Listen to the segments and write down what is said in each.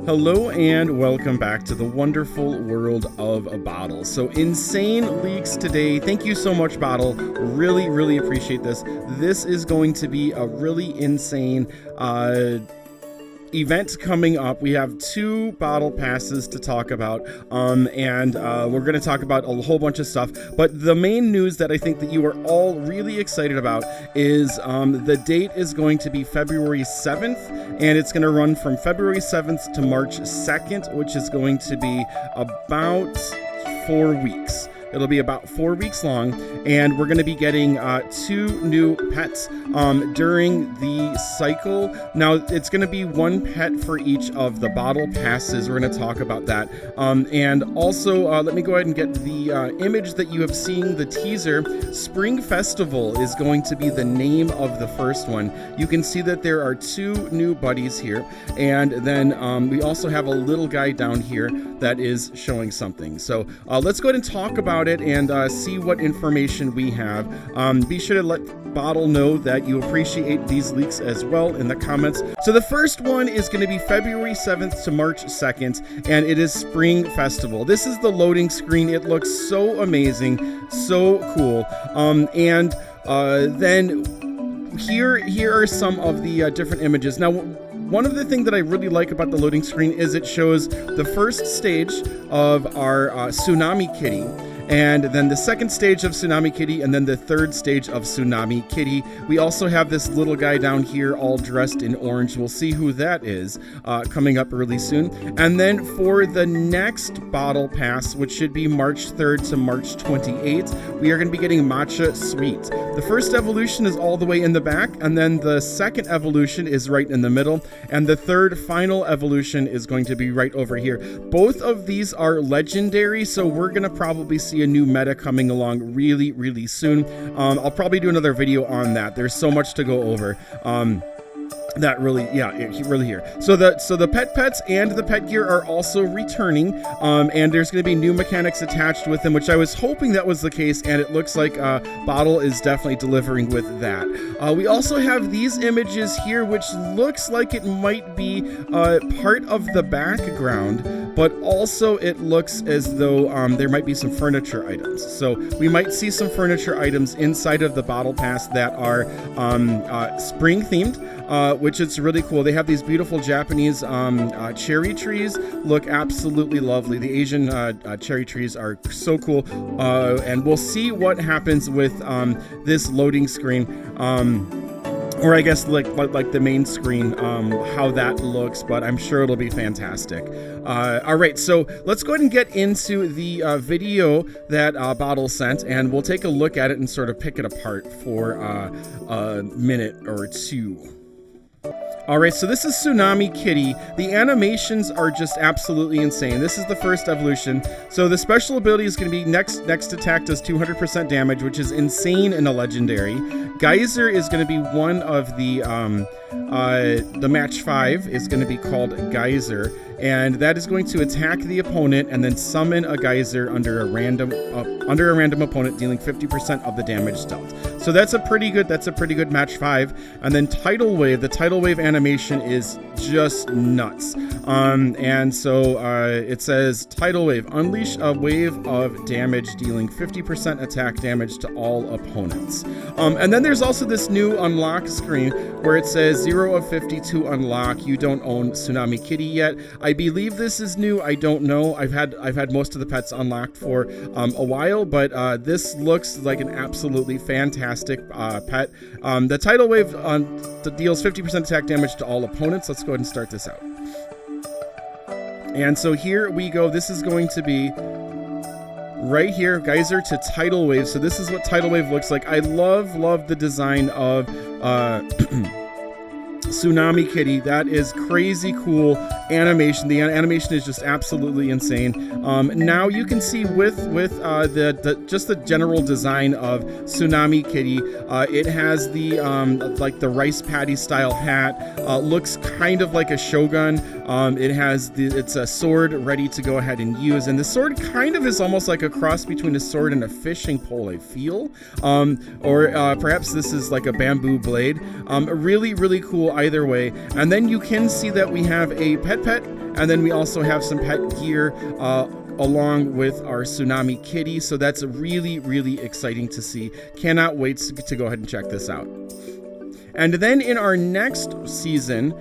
Hello and welcome back to the wonderful world of Boddle. So insane leaks today. Thank you so much, Boddle. Really appreciate this. This is going to be a really insane event coming up. We have 2 Boddle Passes to talk about, and we're going to talk about a whole bunch of stuff. But the main news that I think that you are all really excited about is the date is going to be February 7th, and it's going to run from February 7th to March 2nd, which is going to be about 4 weeks. It'll be about 4 weeks long, and we're going to be getting 2 new pets during the cycle. Now, it's going to be 1 pet for each of the Boddle Passes. We're going to talk about that. And also, let me go ahead and get the image that you have seen, the teaser. Spring Festival is going to be the name of the first one. You can see that there are 2 new buddies here, and then we also have a little guy down here that is showing something. So let's go ahead and talk about it and see what information we have. Be sure to let Boddle know that you appreciate these leaks as well in the comments. So the first one is going to be February 7th to March 2nd, and it is Spring Festival. This is the loading screen. It looks so amazing, so cool. And then here are some of the different images. Now, one of the things that I really like about the loading screen is it shows the first stage of our Tsunami Kitty, and then the second stage of Tsunami Kitty, and then the third stage of Tsunami Kitty. We also have this little guy down here all dressed in orange. We'll see who that is coming up really soon. And then for the next Boddle Pass, which should be March 3rd to March 28th, we are going to be getting Matcha Sweet. The first evolution is all the way in the back, and then the second evolution is right in the middle, and the third final evolution is going to be right over here. Both of these are legendary, so we're going to probably see a new meta coming along really soon. I'll probably do another video on that. There's so much to go over. Really here. So the pets and the pet gear are also returning, and there's going to be new mechanics attached with them, which I was hoping that was the case, and it looks like Boddle is definitely delivering with that. We also have these images here, which looks like it might be part of the background, but also it looks as though there might be some furniture items. So we might see some furniture items inside of the Boddle Pass that are spring themed, which is really cool. They have these beautiful Japanese cherry trees, look absolutely lovely. The Asian cherry trees are so cool, and we'll see what happens with this loading screen, or I guess like the main screen, how that looks, but I'm sure it'll be fantastic. All right, so let's go ahead and get into the video that Boddle sent, and we'll take a look at it and sort of pick it apart for a minute or two. Alright, so this is Tsunami Kitty. The animations are just absolutely insane. This is the first evolution. So the special ability is going to be next attack does 200% damage, which is insane in a legendary. Geyser is going to be one of the match 5 is going to be called Geyser, and that is going to attack the opponent and then summon a geyser under a random opponent, dealing 50% of the damage dealt. So that's a pretty good match 5. And then Tidal Wave, the Tidal Wave animation is just nuts. And so it says Tidal Wave, unleash a wave of damage dealing 50% attack damage to all opponents. And then there's also this new unlock screen where it says 0 of 50 to unlock. You don't own Tsunami Kitty yet. I believe this is new. I don't know. I've had most of the pets unlocked for a while, but this looks like an absolutely fantastic pet. The Tidal Wave deals 50% attack damage to all opponents. Let's go ahead and start this out. And so here we go. This is going to be right here, Geyser to Tidal Wave. So this is what Tidal Wave looks like. I love the design of Tsunami Kitty. That is crazy cool animation. The animation is just absolutely insane. Now you can see with just the general design of Tsunami Kitty, it has the like the rice patty style hat. Looks kind of like a shogun. It's a sword ready to go ahead and use, and the sword kind of is almost like a cross between a sword and a fishing pole, I feel. Or perhaps this is like a bamboo blade. Really cool either way. And then you can see that we have a pet, And then we also have some pet gear along with our Tsunami Kitty. So that's really, really exciting to see. Cannot wait to go ahead and check this out. And then in our next season,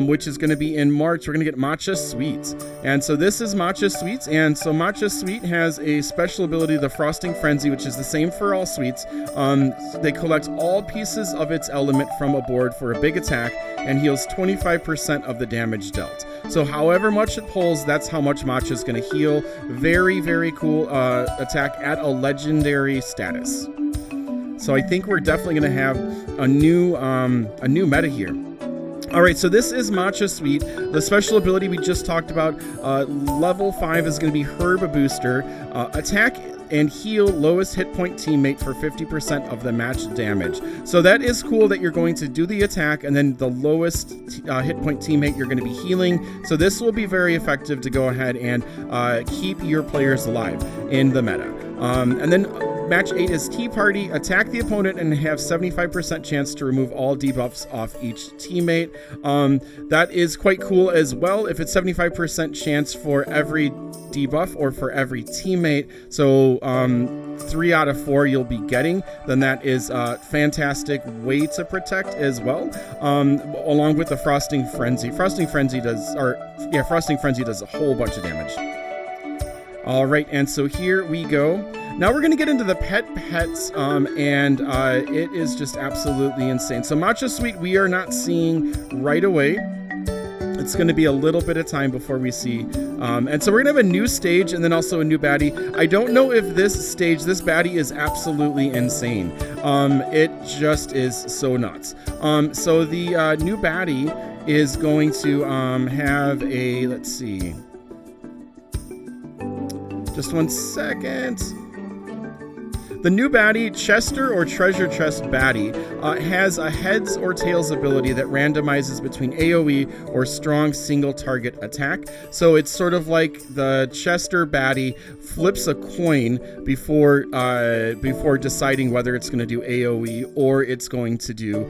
which is going to be in March, we're going to get Matcha Sweets. And so this is Matcha Sweets. And so Matcha Sweet has a special ability, the Frosting Frenzy, which is the same for all sweets. They collect all pieces of its element from a board for a big attack and heals 25% of the damage dealt. So however much it pulls, that's how much Matcha is going to heal. Very, very cool attack at a legendary status. So I think we're definitely going to have a new meta here. All right, so this is Matcha Sweet. The special ability we just talked about, level 5 is going to be Herb Booster. Attack and heal lowest hit point teammate for 50% of the match damage. So that is cool that you're going to do the attack and then the lowest hit point teammate you're going to be healing. So this will be very effective to go ahead and keep your players alive in the meta. And then Match 8 is Tea Party. Attack the opponent and have 75% chance to remove all debuffs off each teammate. That is quite cool as well. If it's 75% chance for every debuff or for every teammate, so 3 out of 4 you'll be getting, then that is a fantastic way to protect as well, along with the Frosting Frenzy. Frosting Frenzy does a whole bunch of damage. All right, and so here we go. Now we're going to get into the pets, and it is just absolutely insane. So Matcha Sweet we are not seeing right away. It's going to be a little bit of time before we see. And so we're going to have a new stage and then also a new baddie. I don't know if this baddie is absolutely insane. It just is so nuts. So the new baddie is going to have a, let's see. Just 1 second. The new baddie, Chester or Treasure Chest baddie, has a heads or tails ability that randomizes between AoE or strong single target attack. So it's sort of like the Chester baddie flips a coin before deciding whether it's going to do AoE or it's going to do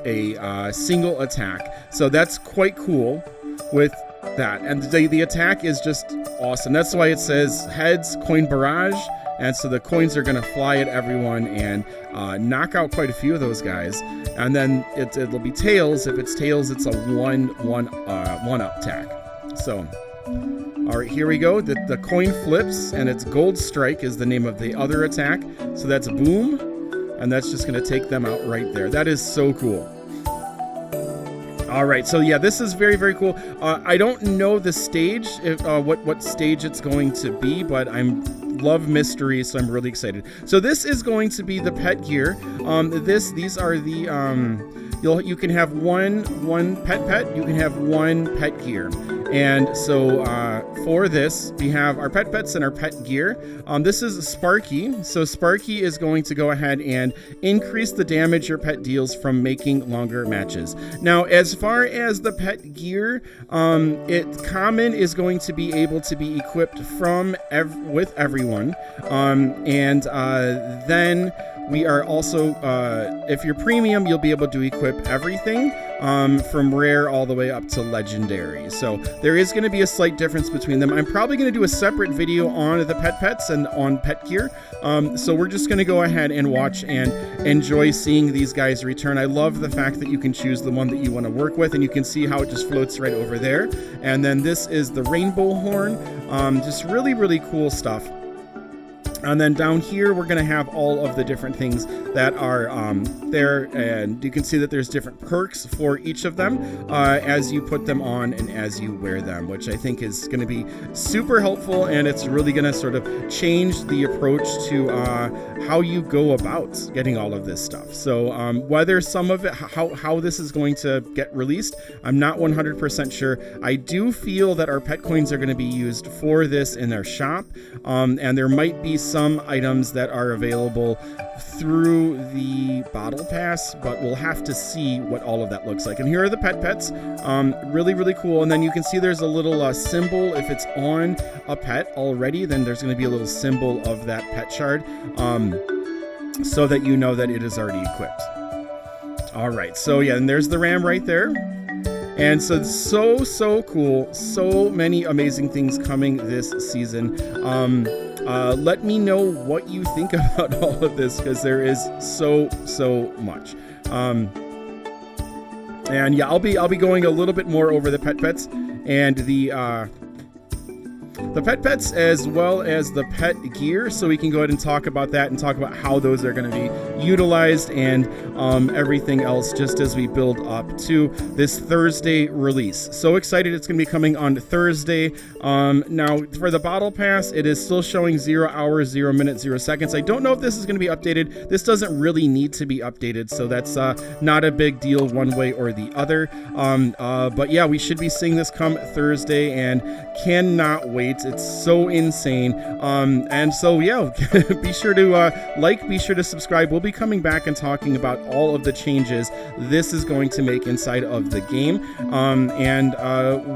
a single attack. So that's quite cool with that. And the attack is just awesome. That's why it says heads, coin barrage. And so the coins are going to fly at everyone and knock out quite a few of those guys. And then it'll be tails. If it's tails, it's a one up attack. So, all right, here we go. The coin flips, and it's Gold Strike is the name of the other attack. So that's boom, and that's just going to take them out right there. That is so cool. All right, so yeah, this is very, very cool. I don't know the stage, what stage it's going to be, but love mystery, so I'm really excited. So this is going to be the pet gear. These are the you can have one pet. You can have one pet gear. And so for this, we have our pets and our pet gear. This is Sparky. So Sparky is going to go ahead and increase the damage your pet deals from making longer matches. Now, as far as the pet gear, common is going to be able to be equipped with everyone. Then we are also, if you're premium, you'll be able to equip everything from rare all the way up to legendary. So there is going to be a slight difference between them. I'm probably going to do a separate video on the pets and on pet gear. So we're just going to go ahead and watch and enjoy seeing these guys return. I love the fact that you can choose the one that you want to work with, and you can see how it just floats right over there. And then this is the rainbow horn. Just really, really cool stuff. And then down here, we're going to have all of the different things that are there. And you can see that there's different perks for each of them as you put them on and as you wear them, which I think is going to be super helpful. And it's really going to sort of change the approach to how you go about getting all of this stuff. So whether some of it, how this is going to get released, I'm not 100% sure. I do feel that our pet coins are going to be used for this in their shop. And there might be some items that are available through the Boddle Pass, but we'll have to see what all of that looks like. And here are the pets. Really, really cool. And then you can see there's a little symbol. If it's on a pet already, then there's going to be a little symbol of that pet shard, so that you know that it is already equipped. All right, so yeah, and there's the ram right there. And so cool. So many amazing things coming this season. Let me know what you think about all of this, because there is so much. And yeah, I'll be going a little bit more over the pets and the pet pets, as well as the pet gear, so we can go ahead and talk about that and talk about how those are going to be utilized and everything else, just as we build up to this Thursday release. So excited. It's going to be coming on Thursday. Now for the Boddle Pass, it is still showing 0 hours, 0 minutes, 0 seconds. I don't know if this is going to be updated. This doesn't really need to be updated, so that's not a big deal one way or the other. But yeah, we should be seeing this come Thursday, and cannot wait. It's so insane. And so yeah, be sure to be sure to subscribe. We'll be coming back and talking about all of the changes this is going to make inside of the game, and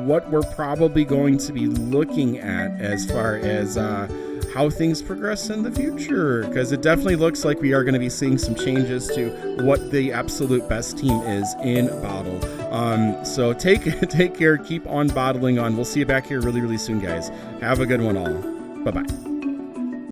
what we're probably going to be looking at as far as how things progress in the future, because it definitely looks like we are going to be seeing some changes to what the absolute best team is in Boddle. So take care, keep on bottling on. We'll see you back here really soon, guys. Have a good one all. Bye-bye.